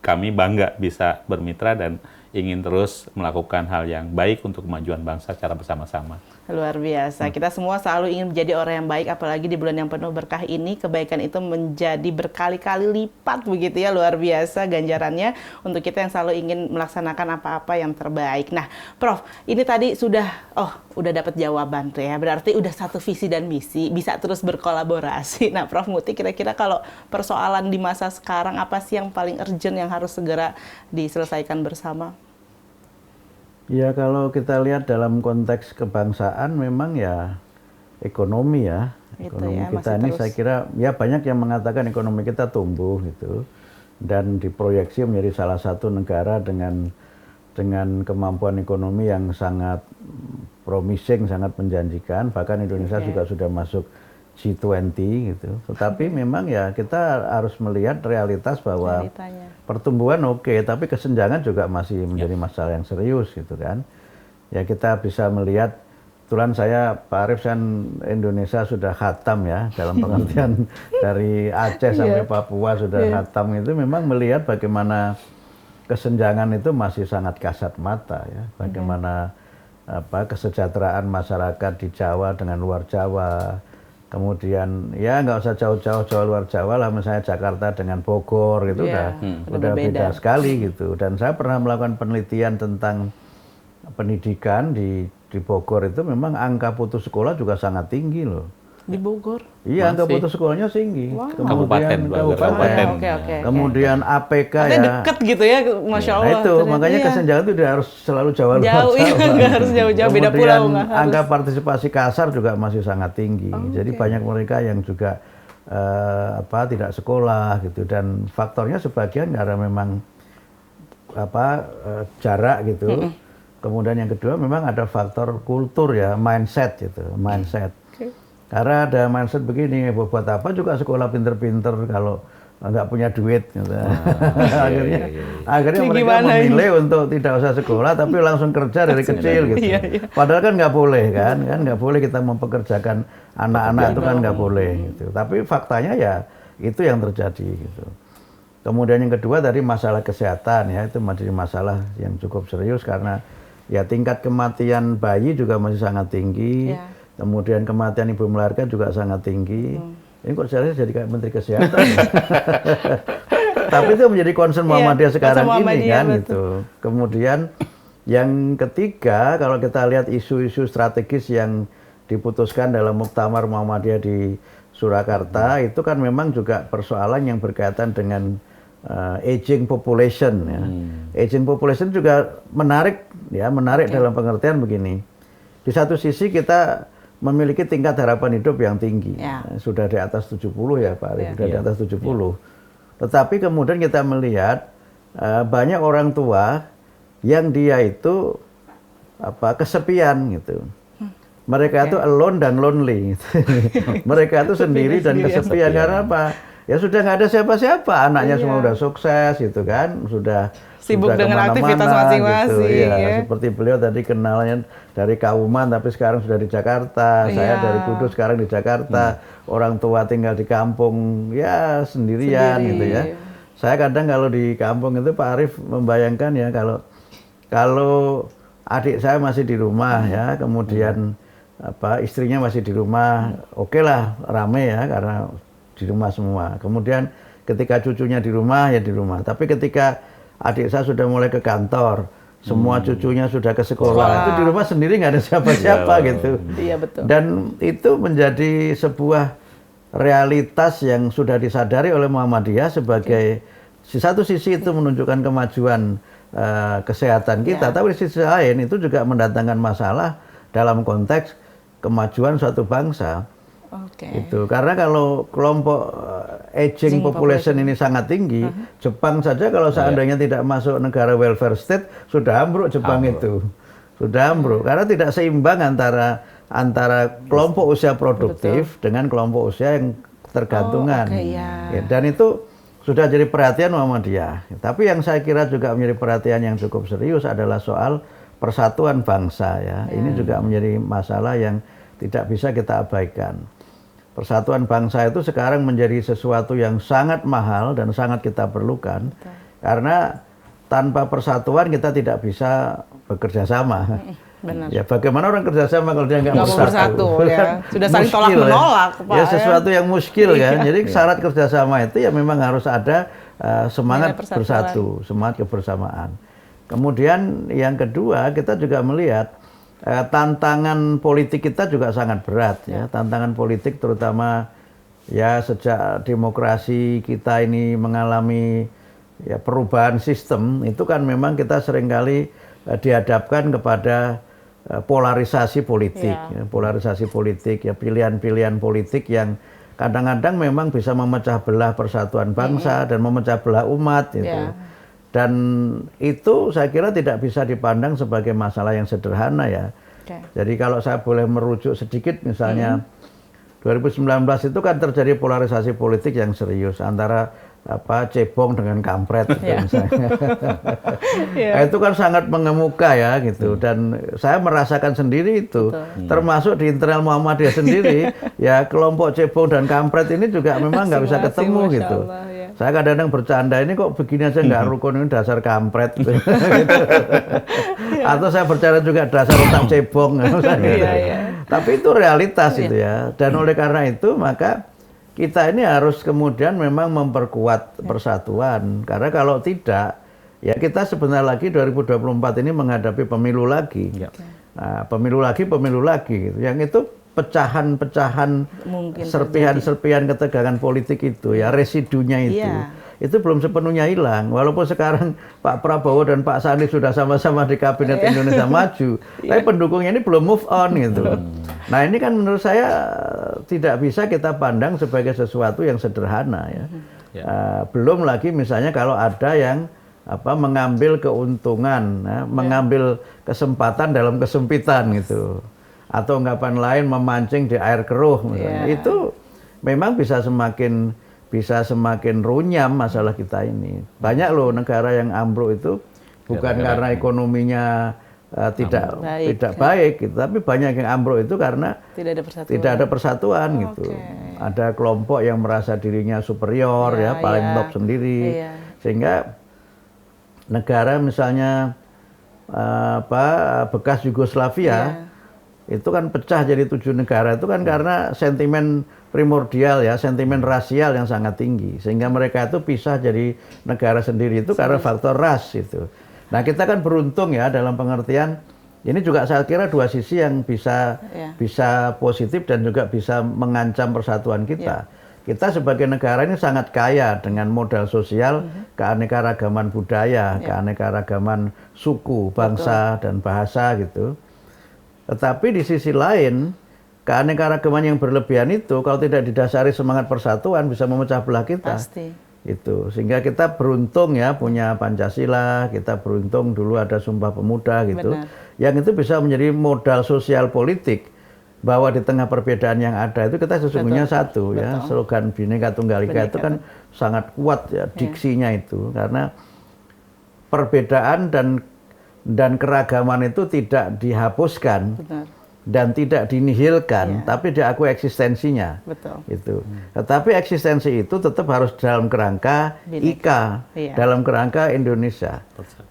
D: kami bangga bisa bermitra dan ingin terus melakukan hal yang baik untuk kemajuan bangsa secara bersama-sama.
B: Luar biasa. Kita semua selalu ingin menjadi orang yang baik, apalagi di bulan yang penuh berkah ini, kebaikan itu menjadi berkali-kali lipat begitu ya, luar biasa ganjarannya untuk kita yang selalu ingin melaksanakan apa-apa yang terbaik. Nah, Prof, ini tadi udah dapat jawaban tuh ya, berarti udah satu visi dan misi, bisa terus berkolaborasi. Nah, Prof Mukti, kira-kira kalau persoalan di masa sekarang, apa sih yang paling urgent yang harus segera diselesaikan bersama?
C: Ya, kalau kita lihat dalam konteks kebangsaan memang ya ekonomi ya. Ekonomi kita ini saya kira ya banyak yang mengatakan ekonomi kita tumbuh gitu. Dan diproyeksi menjadi salah satu negara dengan kemampuan ekonomi yang sangat promising, sangat menjanjikan. Bahkan Indonesia juga sudah masuk G20 gitu. Tetapi memang ya kita harus melihat realitas bahwa pertumbuhan tapi kesenjangan juga masih menjadi masalah yang serius gitu kan. Ya kita bisa melihat, kebetulan saya Pak Arief kan Indonesia sudah khatam ya, dalam pengertian dari Aceh sampai Papua sudah khatam, itu memang melihat bagaimana kesenjangan itu masih sangat kasat mata ya. Bagaimana kesejahteraan masyarakat di Jawa dengan luar Jawa. Kemudian ya nggak usah jauh-jauh luar Jawa lah, misalnya Jakarta dengan Bogor gitu udah beda sekali gitu. Dan saya pernah melakukan penelitian tentang pendidikan di Bogor, itu memang angka putus sekolah juga sangat tinggi loh.
B: Di Bogor?
C: Iya, angka putus sekolahnya tinggi.
B: Wow.
C: Kabupaten. Kemudian APK
B: ya. Deket gitu ya, Masya Allah.
C: Nah itu, makanya kesenjangan itu harus selalu jauh
B: nggak harus jauh-jauh, beda pulau.
C: Kemudian angka partisipasi kasar juga masih sangat tinggi. Jadi banyak mereka yang juga tidak sekolah gitu. Dan faktornya sebagian karena memang jarak gitu. Kemudian yang kedua memang ada faktor kultur ya, mindset gitu, mindset. Karena ada mindset begini, buat apa juga sekolah pinter-pinter kalau nggak punya duit. Gitu. Akhirnya mereka memilih untuk tidak usah sekolah, tapi langsung kerja dari kecil gitu. Padahal kan nggak boleh kan nggak boleh kita mempekerjakan anak-anak itu kan nggak boleh. Gitu. Tapi faktanya ya itu yang terjadi gitu. Kemudian yang kedua tadi masalah kesehatan ya, itu menjadi masalah yang cukup serius karena ya tingkat kematian bayi juga masih sangat tinggi. Kemudian kematian ibu melahirkan juga sangat tinggi. Ini kok saya jadi kayak Menteri Kesehatan. Tapi itu menjadi concern Muhammadiyah sekarang ini kan gitu. Kemudian yang ketiga, kalau kita lihat isu-isu strategis yang diputuskan dalam Muktamar Muhammadiyah di Surakarta, itu kan memang juga persoalan yang berkaitan dengan aging population ya. Aging population juga menarik dalam pengertian begini. Di satu sisi kita memiliki tingkat harapan hidup yang tinggi. Sudah di atas 70 ya Pak Arief, sudah di atas 70. Tetapi kemudian kita melihat banyak orang tua yang dia itu kesepian gitu. Mereka itu alone dan lonely. Mereka itu sendiri dan kesepian. Karena apa? ya sudah nggak ada siapa-siapa, anaknya
B: Iya.
C: semua udah sukses gitu kan, sudah
B: Sibuk dengan
C: kemana-mana
B: aktivitas masing-masing,
C: gitu. Ya,
B: ya.
C: seperti beliau tadi kenalnya dari Kauman tapi sekarang sudah di Jakarta, saya
B: Iya.
C: dari Kudus sekarang di Jakarta, orang tua tinggal di kampung ya sendirian
B: Sendiri.
C: gitu ya. Saya kadang kalau di kampung itu Pak Arief membayangkan ya kalau adik saya masih di rumah ya, kemudian istrinya masih di rumah, oke lah rame ya karena di rumah semua. Kemudian ketika cucunya di rumah ya di rumah. Tapi ketika adik saya sudah mulai ke kantor, semua cucunya sudah ke sekolah, itu di rumah sendiri nggak ada siapa-siapa gitu.
B: Iya, betul.
C: Dan itu menjadi sebuah realitas yang sudah disadari oleh Muhammadiyah sebagai di satu sisi itu menunjukkan kemajuan kesehatan kita, tapi di sisi lain itu juga mendatangkan masalah dalam konteks kemajuan suatu bangsa.
B: Oke.
C: Itu karena kalau kelompok aging population ini sangat tinggi, Jepang saja kalau seandainya tidak masuk negara welfare state sudah ambruk Jepang itu. Sudah ambruk karena tidak seimbang antara kelompok usia produktif dengan kelompok usia yang tergantungan.
B: Iya.
C: Ya, dan itu sudah jadi perhatian Muhammadiyah. Tapi yang saya kira juga menjadi perhatian yang cukup serius adalah soal persatuan bangsa ya. Ini juga menjadi masalah yang tidak bisa kita abaikan. Persatuan bangsa itu sekarang menjadi sesuatu yang sangat mahal dan sangat kita perlukan. Karena tanpa persatuan kita tidak bisa bekerja sama.
B: Benar.
C: Ya bagaimana orang kerjasama kalau dia nggak
B: Nggak mau bersatu, ya. Sudah saling tolak
C: Muskil,
B: menolak, Pak,
C: ya
B: ya.
C: sesuatu yang muskil kan. Jadi syarat kerjasama itu ya memang harus ada semangat
B: Nilai persatuan.
C: bersatu, semangat kebersamaan. Kemudian yang kedua kita juga melihat tantangan politik kita juga sangat berat ya. Tantangan politik terutama ya sejak demokrasi kita ini mengalami ya perubahan sistem itu kan memang kita seringkali dihadapkan kepada polarisasi politik, ya, polarisasi politik ya pilihan-pilihan politik yang kadang-kadang memang bisa memecah belah persatuan bangsa dan memecah belah umat gitu. Dan itu saya kira tidak bisa dipandang sebagai masalah yang sederhana ya. Jadi kalau saya boleh merujuk sedikit misalnya 2019 itu kan terjadi polarisasi politik yang serius antara cebong dengan kampret gitu misalnya. Nah, itu kan sangat mengemuka ya gitu dan saya merasakan sendiri itu. Termasuk di internal Muhammadiyah sendiri ya kelompok cebong dan kampret ini juga memang nggak bisa ketemu gitu. Saya kadang-kadang bercanda ini kok begini aja nggak rukun, ini dasar kampret gitu. Atau saya bercanda juga dasar otak cebong gitu. Tapi itu realitas itu ya. Dan oleh karena itu maka kita ini harus kemudian memang memperkuat persatuan. Karena kalau tidak ya kita sebentar lagi 2024 ini menghadapi pemilu lagi. Nah, pemilu lagi gitu. Yang itu pecahan-pecahan, serpihan-serpihan ketegangan politik itu ya residunya itu belum sepenuhnya hilang. Walaupun sekarang Pak Prabowo dan Pak Sandi sudah sama-sama di Kabinet Indonesia Maju, tapi pendukungnya ini belum move on gitu. Nah ini kan menurut saya tidak bisa kita pandang sebagai sesuatu yang sederhana ya. Belum lagi misalnya kalau ada yang mengambil keuntungan, mengambil kesempatan dalam kesempitan gitu. Atau ungkapan lain memancing di air keruh misalnya. Itu memang bisa semakin runyam masalah kita ini. Banyak loh negara yang ambruk itu bukan karena ekonominya tidak baik gitu, tapi banyak yang ambruk itu karena tidak ada persatuan gitu. Ada kelompok yang merasa dirinya superior ya paling top sendiri. Sehingga negara misalnya bekas Yugoslavia itu kan pecah jadi 7 negara itu kan karena sentimen primordial ya, sentimen rasial yang sangat tinggi sehingga mereka itu pisah jadi negara sendiri itu karena faktor ras itu. Nah kita kan beruntung ya dalam pengertian ini juga saya kira dua sisi yang bisa positif dan juga bisa mengancam persatuan kita. Kita sebagai negara ini sangat kaya dengan modal sosial, keanekaragaman budaya, keanekaragaman suku, bangsa dan bahasa gitu. Tetapi di sisi lain, keanekaragaman yang berlebihan itu kalau tidak didasari semangat persatuan bisa memecah belah kita.
B: Pasti.
C: Itu. Sehingga kita beruntung ya punya Pancasila, kita beruntung dulu ada Sumpah Pemuda gitu. Benar. Yang itu bisa menjadi modal sosial politik bahwa di tengah perbedaan yang ada itu kita sesungguhnya satu ya. Slogan Bhinneka Tunggal Ika itu kan sangat kuat ya diksinya itu, karena perbedaan dan keragaman itu tidak dihapuskan.
B: Benar.
C: Dan tidak dinihilkan, tapi diakui eksistensinya.
B: Betul.
C: Itu. Tetapi eksistensi itu tetap harus dalam kerangka IKA, dalam kerangka Indonesia.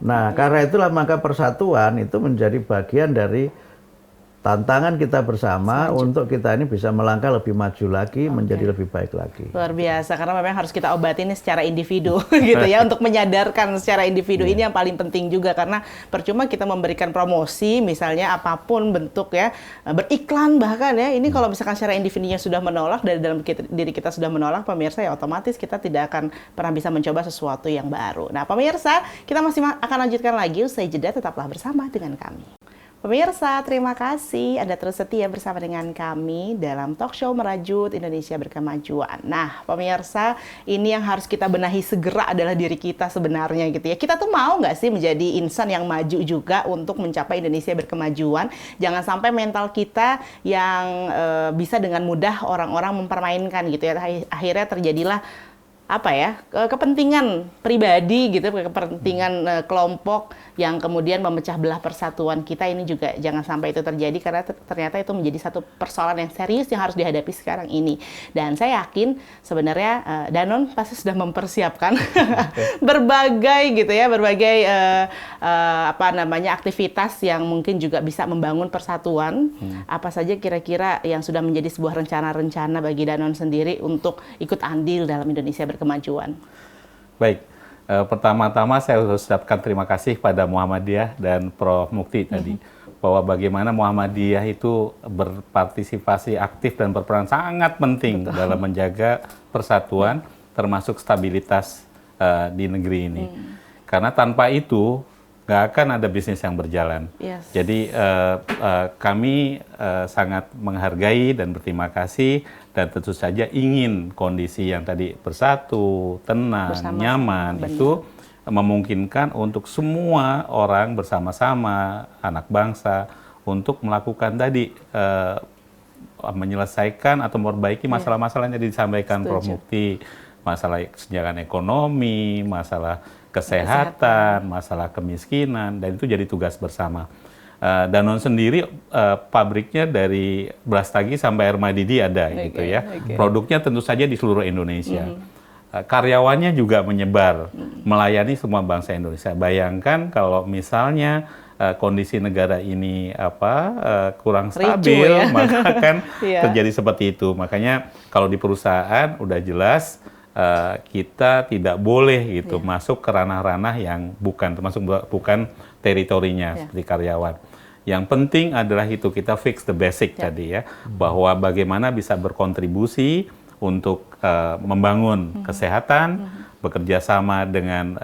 C: Nah, karena itulah maka persatuan itu menjadi bagian dari tantangan kita bersama untuk kita ini bisa melangkah lebih maju lagi, menjadi lebih baik lagi.
B: Luar biasa, karena memang harus kita obati ini secara individu gitu ya, untuk menyadarkan secara individu ini yang paling penting juga, karena percuma kita memberikan promosi misalnya apapun bentuk ya, beriklan bahkan ya, ini kalau misalkan secara individunya sudah menolak, dari dalam diri kita sudah menolak, pemirsa, ya otomatis kita tidak akan pernah bisa mencoba sesuatu yang baru. Nah pemirsa, kita masih akan lanjutkan lagi usai jeda, tetaplah bersama dengan kami. Pemirsa, terima kasih Anda terus setia bersama dengan kami dalam talk show Merajut Indonesia Berkemajuan. Nah, pemirsa, ini yang harus kita benahi segera adalah diri kita sebenarnya gitu ya. Kita tuh mau nggak sih menjadi insan yang maju juga untuk mencapai Indonesia berkemajuan? Jangan sampai mental kita yang bisa dengan mudah orang-orang mempermainkan gitu ya. Akhirnya terjadilah kepentingan pribadi gitu, kepentingan kelompok yang kemudian memecah belah persatuan kita. Ini juga jangan sampai itu terjadi, karena ternyata itu menjadi satu persoalan yang serius yang harus dihadapi sekarang ini. Dan saya yakin sebenarnya Danone pasti sudah mempersiapkan berbagai gitu ya, berbagai aktivitas yang mungkin juga bisa membangun persatuan. Apa saja kira-kira yang sudah menjadi sebuah rencana-rencana bagi Danone sendiri untuk ikut andil dalam Indonesia berkemajuan?
D: Baik, pertama-tama saya harus ucapkan terima kasih pada Muhammadiyah dan Prof. Mukti tadi, bahwa bagaimana Muhammadiyah itu berpartisipasi aktif dan berperan sangat penting dalam menjaga persatuan, termasuk stabilitas di negeri ini. Karena tanpa itu nggak akan ada bisnis yang berjalan. Jadi kami sangat menghargai dan berterima kasih, dan tentu saja ingin kondisi yang tadi bersatu, tenang, nyaman, itu memungkinkan untuk semua orang bersama-sama, anak bangsa, untuk melakukan tadi menyelesaikan atau memperbaiki masalah-masalah yang disampaikan Prof. Mukti, masalah kesenjangan ekonomi, masalah kesehatan, masalah kemiskinan, dan itu jadi tugas bersama. Danone sendiri pabriknya dari Brastagi sampai Air Madidi ada gitu ya. Produknya tentu saja di seluruh Indonesia. Karyawannya juga menyebar, melayani semua bangsa Indonesia. Bayangkan kalau misalnya kondisi negara ini kurang stabil, maka kan terjadi seperti itu. Makanya kalau di perusahaan udah jelas kita tidak boleh gitu masuk ke ranah-ranah yang bukan teritorinya seperti karyawan. Yang penting adalah itu, kita fix the basic tadi ya, bahwa bagaimana bisa berkontribusi untuk membangun kesehatan, bekerja sama dengan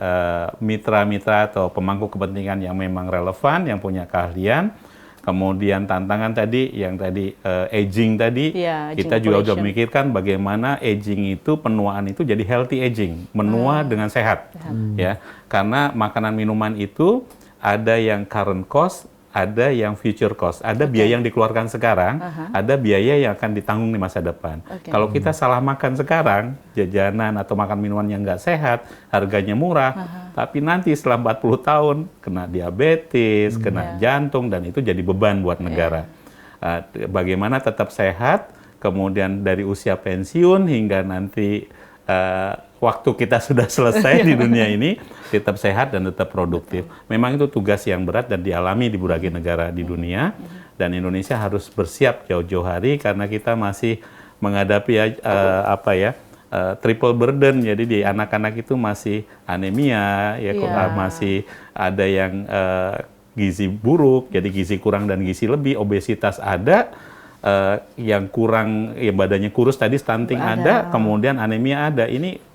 D: mitra-mitra atau pemangku kepentingan yang memang relevan, yang punya keahlian. Kemudian tantangan tadi, yang tadi aging tadi, kita juga sudah memikirkan bagaimana aging itu, penuaan itu jadi healthy aging, menua dengan sehat. Ya, karena makanan minuman itu ada yang current cost, ada yang future cost, ada biaya yang dikeluarkan sekarang, ada biaya yang akan ditanggung di masa depan. Kalau kita salah makan sekarang, jajanan atau makan minuman yang nggak sehat, harganya murah, tapi nanti setelah 40 tahun kena diabetes, kena jantung, dan itu jadi beban buat negara. Bagaimana tetap sehat, kemudian dari usia pensiun hingga nanti waktu kita sudah selesai di dunia ini, tetap sehat dan tetap produktif. Memang itu tugas yang berat dan dialami di berbagai negara di dunia, dan Indonesia harus bersiap jauh-jauh hari karena kita masih menghadapi triple burden. Jadi di anak-anak itu masih anemia, masih ada yang gizi buruk, jadi gizi kurang dan gizi lebih, obesitas ada. Yang kurang, badannya kurus tadi, stunting ada, kemudian anemia ada. Ini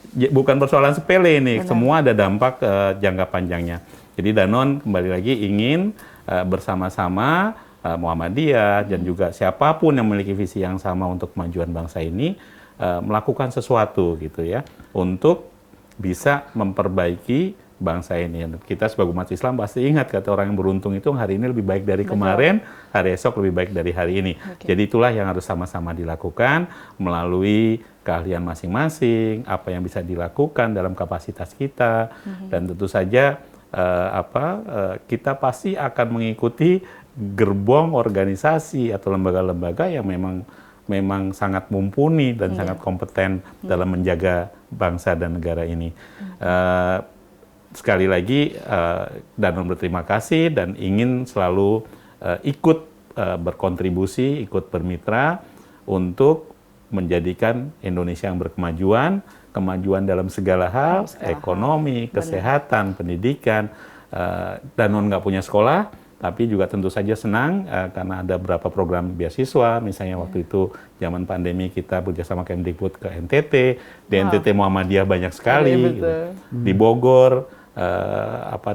D: bukan persoalan sepele ini, semua ada dampak jangka panjangnya. Jadi Danone kembali lagi ingin bersama-sama Muhammadiyah dan juga siapapun yang memiliki visi yang sama untuk kemajuan bangsa ini melakukan sesuatu gitu ya, untuk bisa memperbaiki bangsa ini. Kita sebagai umat Islam pasti ingat kata orang yang beruntung itu hari ini lebih baik dari kemarin, hari esok lebih baik dari hari ini. Jadi itulah yang harus sama-sama dilakukan melalui keahlian masing-masing, apa yang bisa dilakukan dalam kapasitas kita, dan tentu saja kita pasti akan mengikuti gerbong organisasi atau lembaga-lembaga yang memang sangat mumpuni dan sangat kompeten dalam menjaga bangsa dan negara ini. Sekali lagi, Danone berterima kasih dan ingin selalu ikut berkontribusi, ikut bermitra untuk menjadikan Indonesia yang berkemajuan, kemajuan dalam segala hal, ekonomi, kesehatan, pendidikan. Danone nggak punya sekolah, tapi juga tentu saja senang karena ada beberapa program beasiswa, misalnya waktu itu zaman pandemi kita bekerjasama Kemdikbud ke NTT, di NTT Muhammadiyah banyak sekali, gitu. Di Bogor,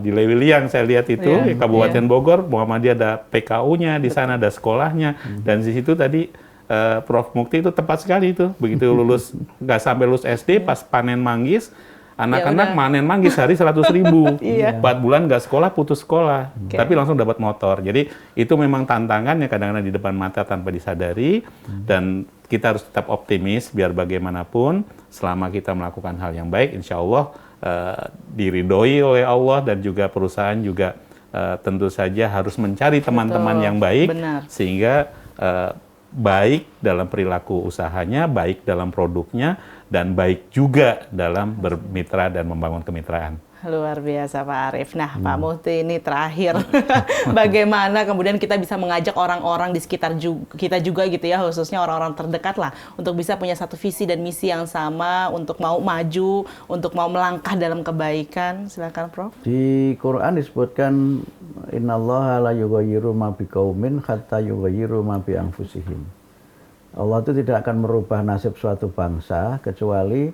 D: di Lewiliang saya lihat itu, Kabupaten Bogor, Muhammadiyah ada PKU-nya, di sana ada sekolahnya, dan di situ tadi Prof. Mukti itu tepat sekali itu, begitu lulus, nggak sampai lulus SD, pas panen manggis, anak-anak manen manggis hari 100.000, 4 bulan nggak sekolah, putus sekolah, tapi langsung dapat motor. Jadi itu memang tantangannya kadang-kadang di depan mata tanpa disadari, dan kita harus tetap optimis biar bagaimanapun selama kita melakukan hal yang baik, insya Allah diridhoi oleh Allah, dan juga perusahaan juga tentu saja harus mencari teman-teman yang baik, sehingga baik dalam perilaku usahanya, baik dalam produknya, dan baik juga dalam bermitra dan membangun kemitraan.
B: Luar biasa Pak Arief. Nah Pak Mufti, ini terakhir, bagaimana kemudian kita bisa mengajak orang-orang di sekitar kita juga gitu ya, khususnya orang-orang terdekat lah, untuk bisa punya satu visi dan misi yang sama, untuk mau maju, untuk mau melangkah dalam kebaikan. Silakan Prof.
C: Di Quran disebutkan innallaha la yughayyiru ma biqaumin hatta yughayyiru ma bi anfusihim. Allah itu tidak akan merubah nasib suatu bangsa kecuali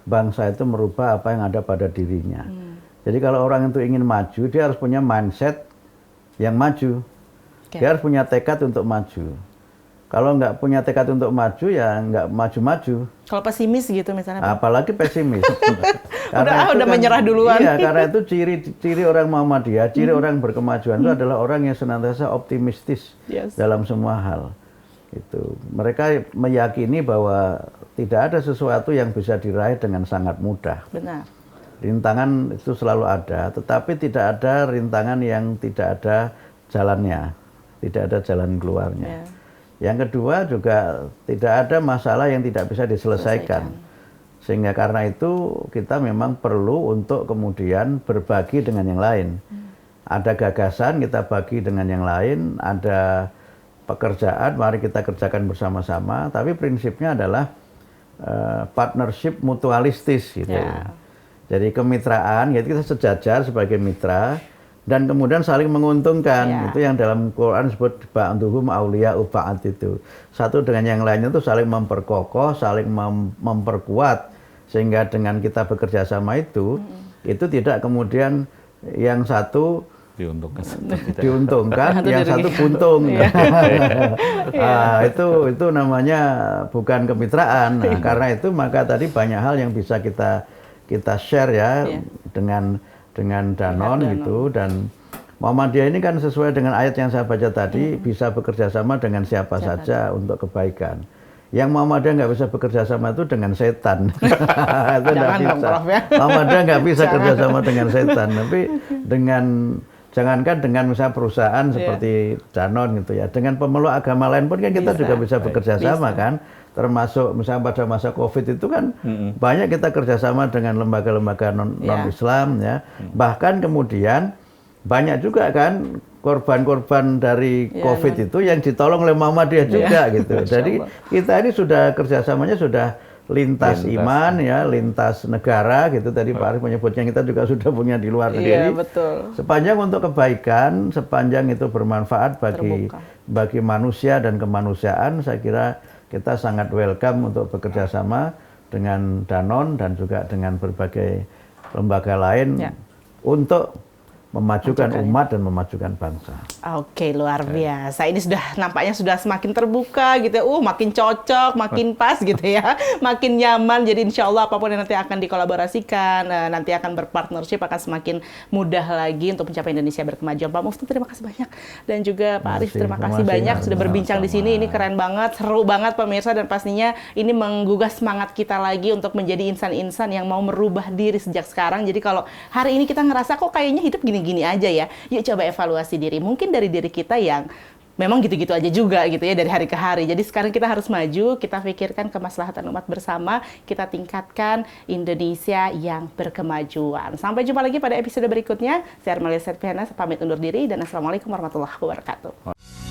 C: bangsa itu merubah apa yang ada pada dirinya. Jadi kalau orang itu ingin maju, dia harus punya mindset yang maju. Dia harus punya tekad untuk maju. Kalau nggak punya tekad untuk maju, ya nggak maju-maju.
B: Kalau pesimis gitu misalnya?
C: Apalagi pesimis.
B: udah menyerah duluan.
C: Iya, karena itu ciri orang Muhammadiyah, ciri orang berkemajuan itu adalah orang yang senantiasa optimistis dalam semua hal. Itu. Mereka meyakini bahwa tidak ada sesuatu yang bisa diraih dengan sangat mudah.
B: Benar.
C: Rintangan itu selalu ada, tetapi tidak ada rintangan yang tidak ada jalannya, tidak ada jalan keluarnya. Yang kedua juga tidak ada masalah yang tidak bisa diselesaikan. Sehingga karena itu kita memang perlu untuk kemudian berbagi dengan yang lain. Ada gagasan kita bagi dengan yang lain, ada pekerjaan mari kita kerjakan bersama-sama, tapi prinsipnya adalah partnership mutualistis gitu. Jadi kemitraan, yaitu kita sejajar sebagai mitra dan kemudian saling menguntungkan. Itu yang dalam Quran disebut ba'duhum auliya'u ba'd itu. Satu dengan yang lainnya itu saling memperkokoh, saling memperkuat, sehingga dengan kita bekerja sama itu tidak kemudian yang satu diuntungkan yang satu buntung. Itu namanya bukan kemitraan. Nah, karena itu maka tadi banyak hal yang bisa kita share ya dengan Danone gitu, dan Muhammadiyah ini kan sesuai dengan ayat yang saya baca tadi, bisa bekerja sama dengan siapa saja untuk kebaikan. Yang Muhammadiyah nggak bisa bekerja sama itu dengan setan. Itu nggak bisa. Muhammadiyah nggak bisa kerja sama dengan setan, tapi jangankan dengan misalnya perusahaan seperti Danone gitu ya, dengan pemeluk agama lain pun kan kita juga bisa bekerja sama kan. Termasuk misalnya pada masa COVID itu kan banyak kita kerjasama dengan lembaga-lembaga non-Islam ya. Bahkan kemudian banyak juga kan korban-korban dari COVID itu yang ditolong oleh Muhammadiyah juga gitu. Jadi kita ini sudah kerjasamanya sudah lintas iman ya, lintas negara gitu. Tadi Pak Arief menyebutnya, kita juga sudah punya di luar negeri. Sepanjang untuk kebaikan, sepanjang itu bermanfaat bagi manusia dan kemanusiaan, saya kira kita sangat welcome untuk bekerja sama dengan Danone dan juga dengan berbagai lembaga lain untuk memajukan umat dan memajukan bangsa.
B: Oke, luar biasa. Ini sudah nampaknya sudah semakin terbuka gitu ya. Makin cocok, makin pas gitu ya. Makin nyaman. Jadi insya Allah apapun yang nanti akan dikolaborasikan, nanti akan berpartnership, akan semakin mudah lagi untuk mencapai Indonesia berkemajuan. Pak Mufti, terima kasih banyak. Dan juga Pak Arief, terima kasih banyak sudah berbincang di sini. Ini keren banget, seru banget pemirsa, dan pastinya ini menggugah semangat kita lagi untuk menjadi insan-insan yang mau merubah diri sejak sekarang. Jadi kalau hari ini kita ngerasa kok kayaknya hidup gini-gini aja ya, yuk coba evaluasi diri. Mungkin dari diri kita yang memang gitu-gitu aja juga gitu ya dari hari ke hari. Jadi sekarang kita harus maju, kita pikirkan kemaslahatan umat bersama, kita tingkatkan Indonesia yang berkemajuan. Sampai jumpa lagi pada episode berikutnya. Saya Armelia Septiana, pamit undur diri dan assalamualaikum warahmatullahi wabarakatuh.